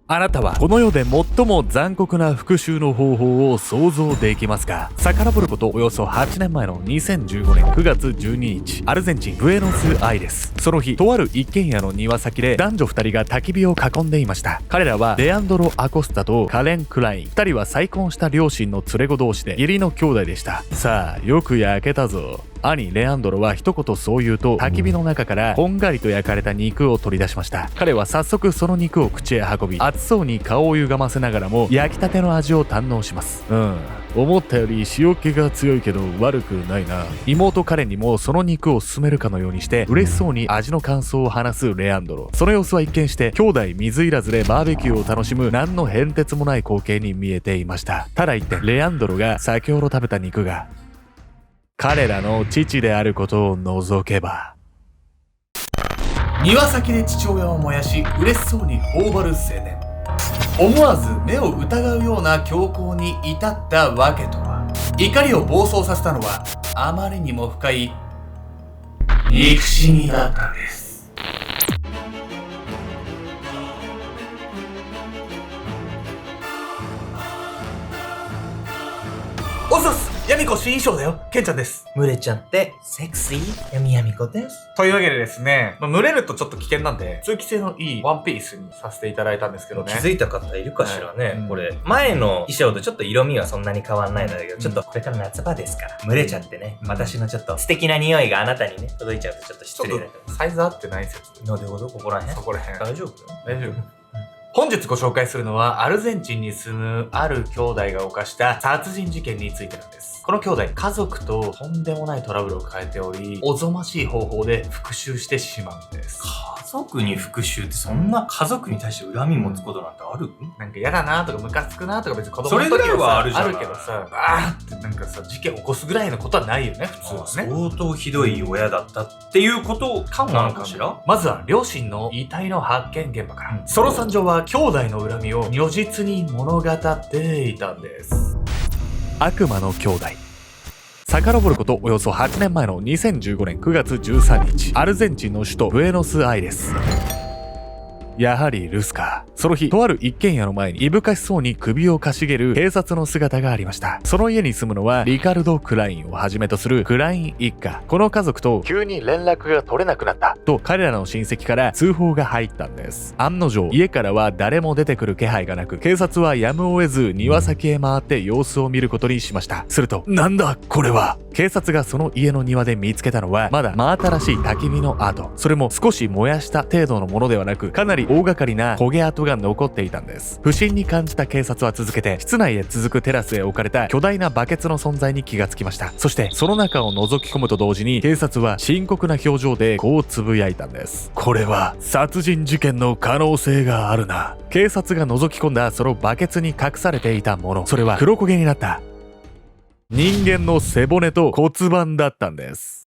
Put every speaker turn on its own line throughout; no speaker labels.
あなたはこの世で最も残酷な復讐の方法を想像できますか？遡ることおよそ8年前の2015年9月12日、アルゼンチンブエノスアイレス。その日、とある一軒家の庭先で男女2人が焚き火を囲んでいました。彼らはレアンドロ・アコスタとカレン・クライン。2人は再婚した両親の連れ子同士で義理の兄弟でした。さあ、よく焼けたぞ。兄レアンドロは一言そう言うと、焚き火の中からこんがりと焼かれた肉を取り出しました。彼は早速その肉を口へ運び、熱そうに顔を歪ませながらも焼きたての味を堪能します。思ったより塩気が強いけど悪くないな。妹カレンにもその肉を勧めるかのようにして嬉しそうに味の感想を話すレアンドロ。その様子は一見して兄弟水入らずでバーベキューを楽しむ何の変哲もない光景に見えていました。ただ一点、レアンドロが先ほど食べた肉が彼らの父であることを除けば。
庭先で父親を燃やし嬉しそうに頬張る青年。思わず目を疑うような凶行に至ったわけとは。怒りを暴走させたのはあまりにも深い憎しみだったんです。おそす、ヤミコ新衣装だよ、ケンちゃんです。
群れちゃってセクシーヤミヤミコです。
というわけでですね、群れるとちょっと危険なんで通気性のいいワンピースにさせていただいたんですけどね。
気づいた方いるかしらね、
はい、
これ前の衣装とちょっと色味はそんなに変わんないんだけど、ちょっとこれから夏場ですから群れちゃってね、私のちょっと素敵な匂いがあなたにね届いちゃうとちょっと失礼だけど、
サイズ合ってない説。
どういうこと？ここら辺？
そこら辺
大丈夫？
大丈夫。本日ご紹介するのはアルゼンチンに住むある兄弟が犯した殺人事件についてなんです。この兄弟、家族ととんでもないトラブルを抱えており、おぞましい方法で復讐してしまうんです。
家族に復讐ってそんな家族に対して恨み持つことなんてある？
なんか嫌だなとかムカつくなとか別に子供の時
それぐらいはあるじゃん。
あるけどさ、あーってなんかさ、事件起こすぐらいのことはないよね、普通はね。
相当ひどい親だったっていうことなのかしら？
まずは両親の遺体の発見現場から。その惨状は兄弟の恨みを如実に物語っていたんです。
悪魔の兄弟。遡ることおよそ8年前の2015年9月13日、アルゼンチンの首都ブエノスアイレス。やはりルスカ。その日、とある一軒家の前にいぶかしそうに首をかしげる警察の姿がありました。その家に住むのはリカルド・クラインをはじめとするクライン一家。この家族と急に連絡が取れなくなったと彼らの親戚から通報が入ったんです。案の定、家からは誰も出てくる気配がなく、警察はやむを得ず庭先へ回って様子を見ることにしました。すると、なんだこれは。警察がその家の庭で見つけたのはまだ真新しい焚き火の跡。それも少し燃やした程度のものではなく、かなり大掛かりな焦げ跡が残っていたんです。不審に感じた警察は続けて室内へ続くテラスへ置かれた巨大なバケツの存在に気がつきました。そしてその中を覗き込むと同時に警察は深刻な表情でこうつぶやいたんです。これは殺人事件の可能性があるな。警察が覗き込んだそのバケツに隠されていたもの、それは黒焦げになった人間の背骨と骨盤だったんです。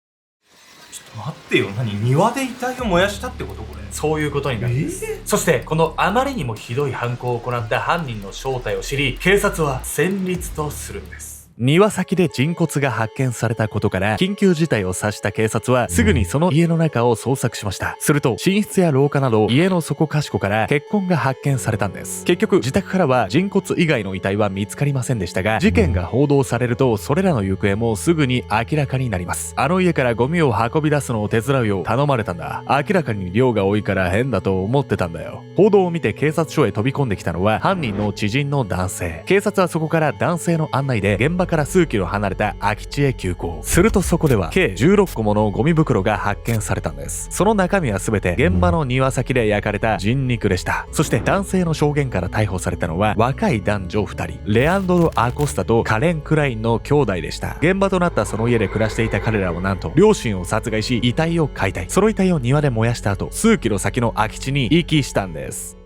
ちょっと待ってよ、庭で遺体を燃やしたってこと？これ
そういうことになるんです。そしてこのあまりにもひどい犯行を行った犯人の正体を知り、警察は戦慄とするんです。
庭先で人骨が発見されたことから緊急事態を察した警察はすぐにその家の中を捜索しました。すると寝室や廊下など家の底かしこから血痕が発見されたんです。結局自宅からは人骨以外の遺体は見つかりませんでしたが、事件が報道されるとそれらの行方もすぐに明らかになります。あの家からゴミを運び出すのを手伝うよう頼まれたんだ。明らかに量が多いから変だと思ってたんだよ。報道を見て警察署へ飛び込んできたのは犯人の知人の男性。警察はそこから男性の案内で現場から数キロ離れた空き地へ急行。するとそこでは計16個ものゴミ袋が発見されたんです。その中身は全て現場の庭先で焼かれた人肉でした。そして男性の証言から逮捕されたのは若い男女2人、レアンドロ・アコスタとカレン・クラインの兄弟でした。現場となったその家で暮らしていた彼らをなんと両親を殺害し遺体を解体。その遺体を庭で燃やした後、数キロ先の空き地に遺棄したんです。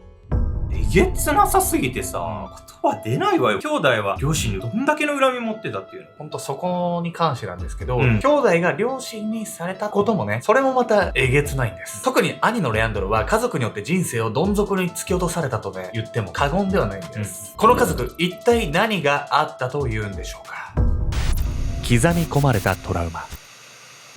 えげつなさすぎてさ、言葉出ないわよ。兄弟は両親にどんだけの恨み持ってたっていうの。
ほんとそこに関してなんですけど、兄弟が両親にされたこともね、それもまたえげつないんです。特に兄のレアンドロは家族によって人生をどん底に突き落とされたとね、言っても過言ではないんです。この家族、一体何があったというんでしょうか。
刻み込まれたトラウマ。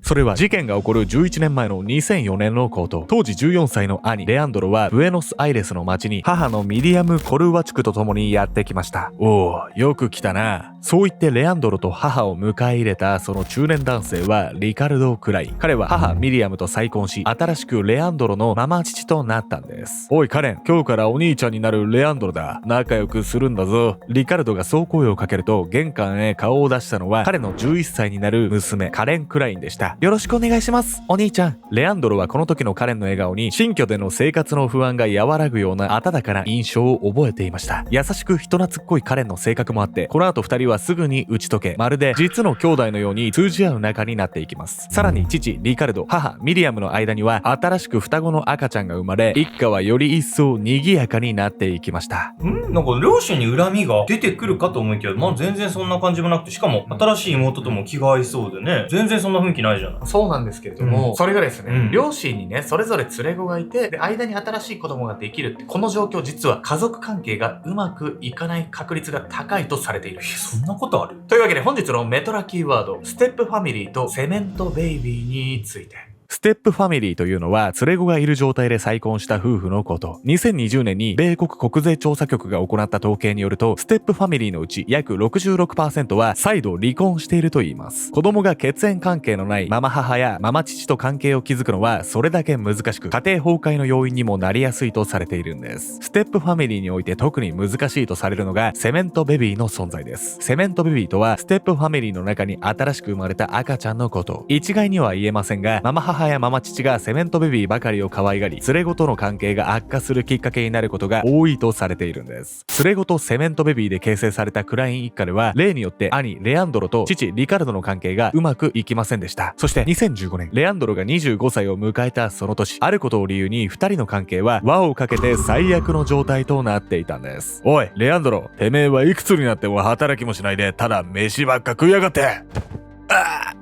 それは事件が起こる11年前の2004年のこと。当時14歳の兄レアンドロはブエノスアイレスの町に母のミリアム・コルワチュクと共にやってきました。おお、よく来たな。そう言ってレアンドロと母を迎え入れたその中年男性はリカルド・クライン。彼は母ミリアムと再婚し、新しくレアンドロのママ父となったんです。おいカレン、今日からお兄ちゃんになるレアンドロだ。仲良くするんだぞ。リカルドがそう声をかけると、玄関へ顔を出したのは彼の11歳になる娘カレン・クラインでした。よろしくお願いします、お兄ちゃん。レアンドロはこの時のカレンの笑顔に新居での生活の不安が和らぐような温かな印象を覚えていました。優しく人懐っこいカレンの性格もあって、この後2人はすぐに打ち解け、まるで実の兄弟のように通じ合う仲になっていきます。さらに父リカルド、母ミリアムの間には新しく双子の赤ちゃんが生まれ、一家はより一層賑やかになっていきました。
なんか両親に恨みが出てくるかと思いきや、全然そんな感じもなくて、しかも新しい妹とも気が合いそうでね、全然そんな雰囲気ないじゃない。
そうなんですけれども、それがですね、
うん
両親にね、それぞれ連れ子がいて、で、間に新しい子供ができるって、この状況実は家族関係がうまくいかない確率が高いとされているんです。
そんなことある？
というわけで本日のメトラキーワード、ステップファミリーとセメントベイビーについて。
ステップファミリーというのは連れ子がいる状態で再婚した夫婦のこと。2020年に米国国税調査局が行った統計によると、ステップファミリーのうち約 66% は再度離婚しているといいます。子供が血縁関係のないママ母やママ父と関係を築くのはそれだけ難しく、家庭崩壊の要因にもなりやすいとされているんです。ステップファミリーにおいて特に難しいとされるのがセメントベビーの存在です。セメントベビーとはステップファミリーの中に新しく生まれた赤ちゃんのこと。一概には言えませんが、ママ母やママ父がセメントベビーばかりを可愛がり、連れ子との関係が悪化するきっかけになることが多いとされているんです。連れ子とセメントベビーで形成されたクライン一家では、例によって兄レアンドロと父リカルドの関係がうまくいきませんでした。そして2015年、レアンドロが25歳を迎えたその年、あることを理由に2人の関係は輪をかけて最悪の状態となっていたんです。おいレアンドロ、てめえはいくつになっても働きもしないで、ただ飯ばっか食いやがって。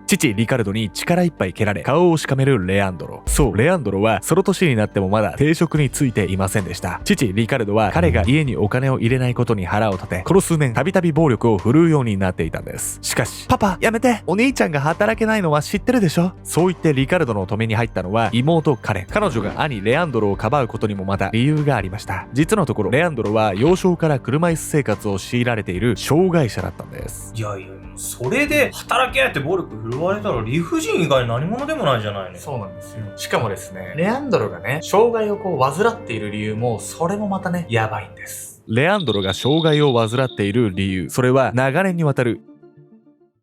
父リカルドに力いっぱい蹴られ顔をしかめるレアンドロ。そう、レアンドロはその年になってもまだ定職についていませんでした。父リカルドは彼が家にお金を入れないことに腹を立て、この数年たびたび暴力を振るうようになっていたんです。しかし、パパやめて、お兄ちゃんが働けないのは知ってるでしょ。そう言ってリカルドの止めに入ったのは妹カレン。彼女が兄レアンドロをかばうことにもまた理由がありました。実のところレアンドロは幼少から車椅子生活を強いられている障害者だったんです。
いや、それで働けって暴力振るわれたら理不尽以外何者でもないじゃないの。
そうなんですよ。しかもですね、レアンドロがね、障害を患っている理由も、それもまたね、やばいんです。
レアンドロが障害を患っている理由、それは長年にわたる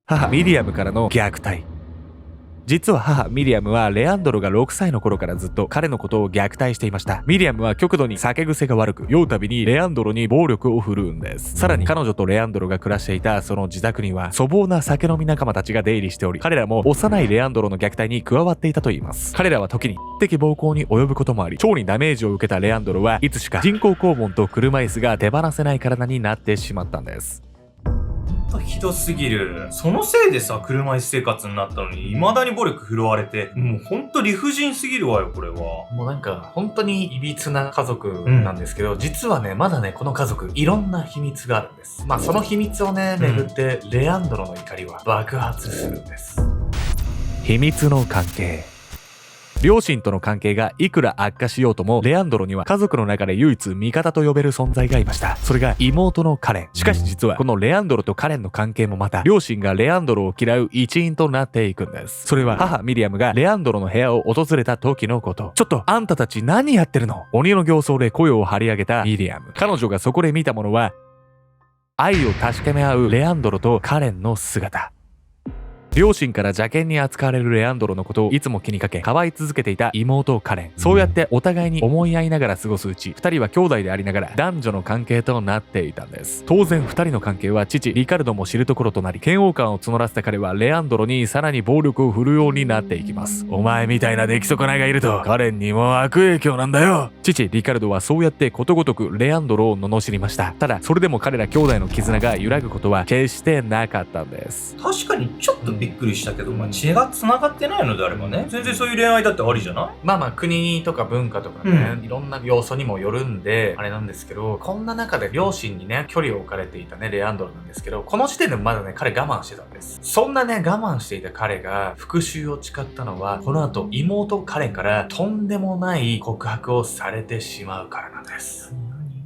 母ミリアムからの虐待。実は母ミリアムはレアンドロが6歳の頃からずっと彼のことを虐待していました。ミリアムは極度に酒癖が悪く、酔うたびにレアンドロに暴力を振るうんです。さらに彼女とレアンドロが暮らしていたその自宅には粗暴な酒飲み仲間たちが出入りしており、彼らも幼いレアンドロの虐待に加わっていたといいます。彼らは時に的暴行に及ぶこともあり、腸にダメージを受けたレアンドロはいつしか人工肛門と車椅子が手放せない体になってしまったんです。
ひどすぎる。そのせいでさ、車椅子生活になったのに未だに暴力振るわれて、もうほんと理不尽すぎるわよ、これは。
もうなんか本当にいびつな家族なんですけど、実はね、まだね、この家族いろんな秘密があるんです。その秘密をね、巡ってレアンドロの怒りは爆発するんです。
秘密の関係。両親との関係がいくら悪化しようとも、レアンドロには家族の中で唯一味方と呼べる存在がいました。それが妹のカレン。しかし実はこのレアンドロとカレンの関係もまた、両親がレアンドロを嫌う一因となっていくんです。それは母ミリアムがレアンドロの部屋を訪れた時のこと。ちょっとあんたたち何やってるの？鬼の形相で声を張り上げたミリアム。彼女がそこで見たものは、愛を確かめ合うレアンドロとカレンの姿。両親から邪険に扱われるレアンドロのことをいつも気にかけ、かばい続けていた妹カレン。そうやってお互いに思い合いながら過ごすうち、二人は兄弟でありながら男女の関係となっていたんです。当然二人の関係は父リカルドも知るところとなり、嫌悪感を募らせた彼はレアンドロにさらに暴力を振るようになっていきます。お前みたいな出来損ないがいるとカレンにも悪影響なんだよ。父リカルドはそうやってことごとくレアンドロを罵りました。ただそれでも彼ら兄弟の絆が揺らぐことは決してなかったんです。
確かにちょっとびっくりしたけど、まあ、血が繋がってないのであればね、全然そういう恋愛だってありじゃない？
まあまあ国とか文化とかね、いろんな要素にもよるんで、あれなんですけど、こんな中で両親にね、距離を置かれていたね、レアンドロなんですけど、この時点でまだね、彼我慢してたんです。そんなね、我慢していた彼が復讐を誓ったのは、この後妹カレンからとんでもない告白をされてしまうからなんです。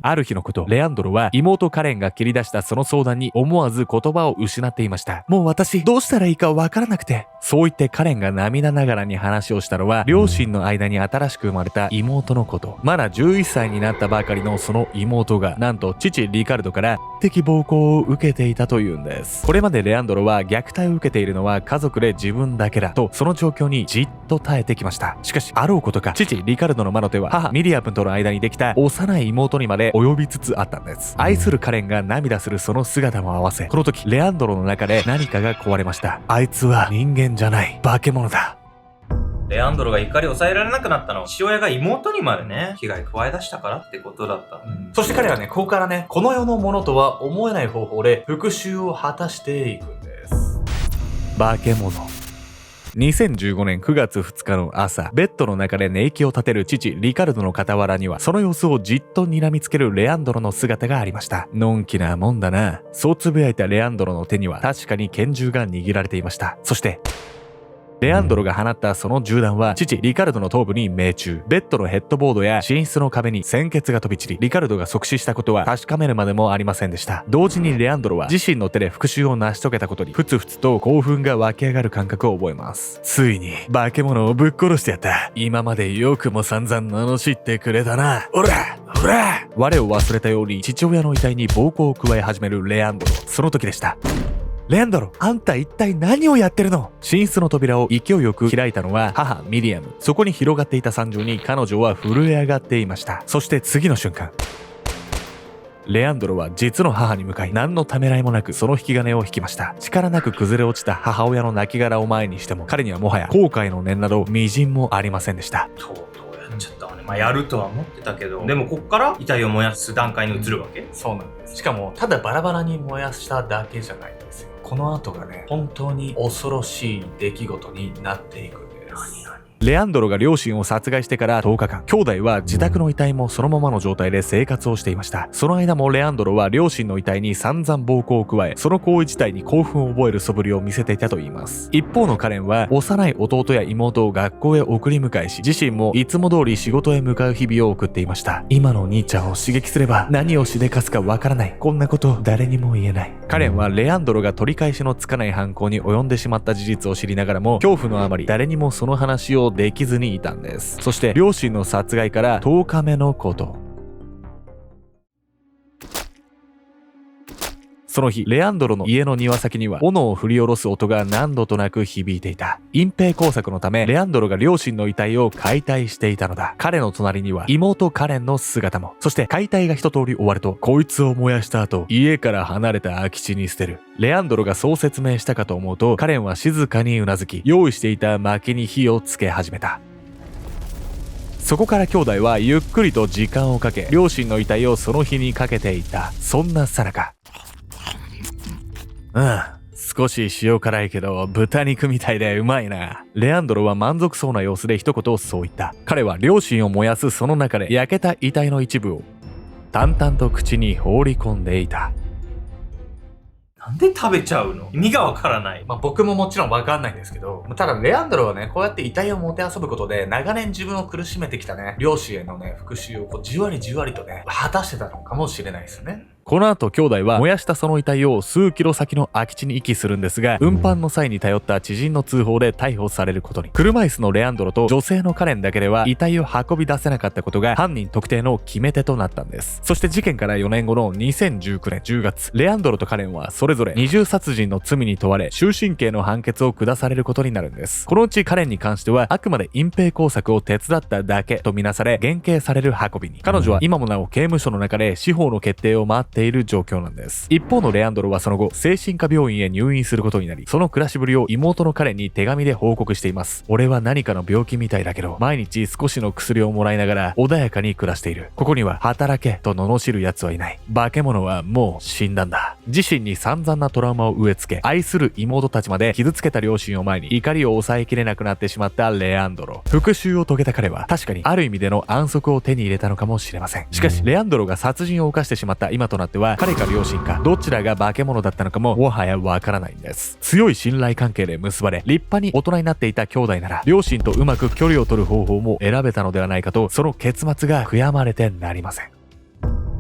ある日のこと、レアンドロは妹カレンが切り出したその相談に思わず言葉を失っていました。もう私、どうしたらいいかわからなくて。そう言ってカレンが涙ながらに話をしたのは、両親の間に新しく生まれた妹のこと。まだ11歳になったばかりのその妹が、なんと父リカルドから的暴行を受けていたというんです。これまでレアンドロは虐待を受けているのは家族で自分だけだと、その状況にじっと耐えてきました。しかし、あろうことか、父リカルドの魔の手は母ミリアムとの間にできた幼い妹にまで及びつつあったんです。愛するカレンが涙するその姿も合わせ、この時レアンドロの中で何かが壊れました。あいつは人間じゃない、化け物だ。
レアンドロが怒りを抑えられなくなったのは、父親が妹にまでね、危害加え出したからってことだった。
そして彼はね、ここからね、この世のものとは思えない方法で復讐を果たしていくんです。
化け物。2015年9月2日の朝、ベッドの中で寝息を立てる父リカルドの傍らには、その様子をじっと睨みつけるレアンドロの姿がありました。のんきなもんだな。そうつぶやいたレアンドロの手には確かに拳銃が握られていました。そしてレアンドロが放ったその銃弾は父リカルドの頭部に命中。ベッドのヘッドボードや寝室の壁に鮮血が飛び散り、リカルドが即死したことは確かめるまでもありませんでした。同時にレアンドロは自身の手で復讐を成し遂げたことにふつふつと興奮が湧き上がる感覚を覚えます。ついに化け物をぶっ殺してやった。今までよくも散々罵ってくれたな。おらおら。我を忘れたように父親の遺体に暴行を加え始めるレアンドロ。その時でした。レアンドロ、あんた一体何をやってるの？寝室の扉を勢いよく開いたのは母ミリアム。そこに広がっていた惨状に彼女は震え上がっていました。そして次の瞬間、レアンドロは実の母に向かい、何のためらいもなくその引き金を引きました。力なく崩れ落ちた母親の亡骸を前にしても、彼にはもはや後悔の念など微塵もありませんでした。
とうとうやっちゃったわね。まあやるとは思ってたけど、でもこっから遺体を燃やす段階に移るわけ？
そうなんです。しかも、ただバラバラに燃やしただけじゃないんですよ。この後がね、本当に恐ろしい出来事になっていくんです。
レアンドロが両親を殺害してから10日間、兄弟は自宅の遺体もそのままの状態で生活をしていました。その間もレアンドロは両親の遺体に散々暴行を加え、その行為自体に興奮を覚える素振りを見せていたといいます。一方のカレンは幼い弟や妹を学校へ送り迎えし、自身もいつも通り仕事へ向かう日々を送っていました。今の兄ちゃんを刺激すれば何をしでかすかわからない。こんなこと誰にも言えない。カレンはレアンドロが取り返しのつかない犯行に及んでしまった事実を知りながらも、恐怖のあまり誰にもその話をできずにいたんです。そして両親の殺害から10日目のこと。その日、レアンドロの家の庭先には斧を振り下ろす音が何度となく響いていた。隠蔽工作のため、レアンドロが両親の遺体を解体していたのだ。彼の隣には妹カレンの姿も。そして解体が一通り終わると、こいつを燃やした後、家から離れた空き地に捨てる。レアンドロがそう説明したかと思うと、カレンは静かにうなずき、用意していた薪に火をつけ始めた。そこから兄弟はゆっくりと時間をかけ、両親の遺体をその日にかけていた。そんな最中、少し塩辛いけど豚肉みたいでうまいな。レアンドロは満足そうな様子で一言そう言った。彼は両親を燃やすその中で焼けた遺体の一部を淡々と口に放り込んでいた。
なんで食べちゃうの？意味がわからない。
まあ僕ももちろんわかんないんですけど、ただレアンドロはね、こうやって遺体をもてあそぶことで長年自分を苦しめてきたね、両親へのね、復讐をこうじわりじわりとね、果たしてたのかもしれないですよね。
この後兄弟は燃やしたその遺体を数キロ先の空き地に遺棄するんですが、運搬の際に頼った知人の通報で逮捕されることに。車椅子のレアンドロと女性のカレンだけでは遺体を運び出せなかったことが犯人特定の決め手となったんです。そして事件から4年後の2019年10月、レアンドロとカレンはそれぞれ二重殺人の罪に問われ終身刑の判決を下されることになるんです。このうちカレンに関してはあくまで隠蔽工作を手伝っただけとみなされ減刑される運びに。彼女は今もなお刑務所の中で司法の決定を待っている状況なんです。一方のレアンドロはその後精神科病院へ入院することになり、その暮らしぶりを妹のカレンに手紙で報告しています。俺は何かの病気みたいだけど毎日少しの薬をもらいながら穏やかに暮らしている。ここには働けと罵る奴はいない。化け物はもう死んだんだ。自身に散々なトラウマを植え付け、愛する妹たちまで傷つけた両親を前に怒りを抑えきれなくなってしまったレアンドロ。復讐を遂げた彼は確かにある意味での安息を手に入れたのかもしれません。しかしレアンドロが殺人を犯してしまった今となっては、彼か両親かどちらが化け物だったのかももはやわからないんです。強い信頼関係で結ばれ立派に大人になっていた兄弟なら、両親とうまく距離を取る方法も選べたのではないかと、その結末が悔やまれてなりません。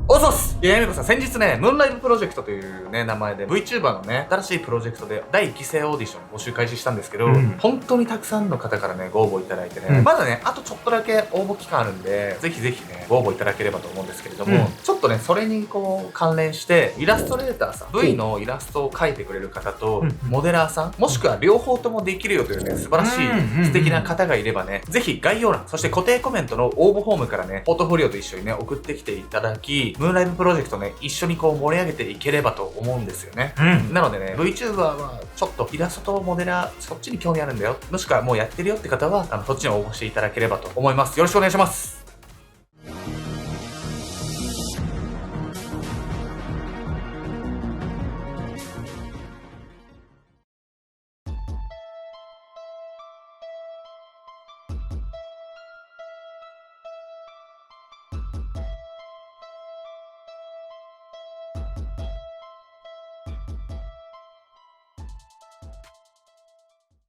おそすやみこさん、先日ね、ムーンライブプロジェクトというね、名前で VTuber のね、新しいプロジェクトで第1期生オーディション募集開始したんですけど、本当にたくさんの方からね、ご応募いただいてね、まだね、あとちょっとだけ応募期間あるんで、ぜひぜひね、ご応募いただければと思うんですけれども、ちょっとね、それにこう、関連して、イラストレーターさん、V のイラストを描いてくれる方と、モデラーさん、もしくは両方ともできるよというね、素晴らしい素敵な方がいればね、ぜひ概要欄、そして固定コメントの応募フォームからね、ポートフォリオと一緒にね、送ってきていただき、ムーンライブプロジェクトね、一緒にこう盛り上げていければと思うんですよね。なのでね、VTuber はちょっとイラストとモデラー、そっちに興味あるんだよ。もしくはもうやってるよって方は、そっちに応募していただければと思います。よろしくお願いします。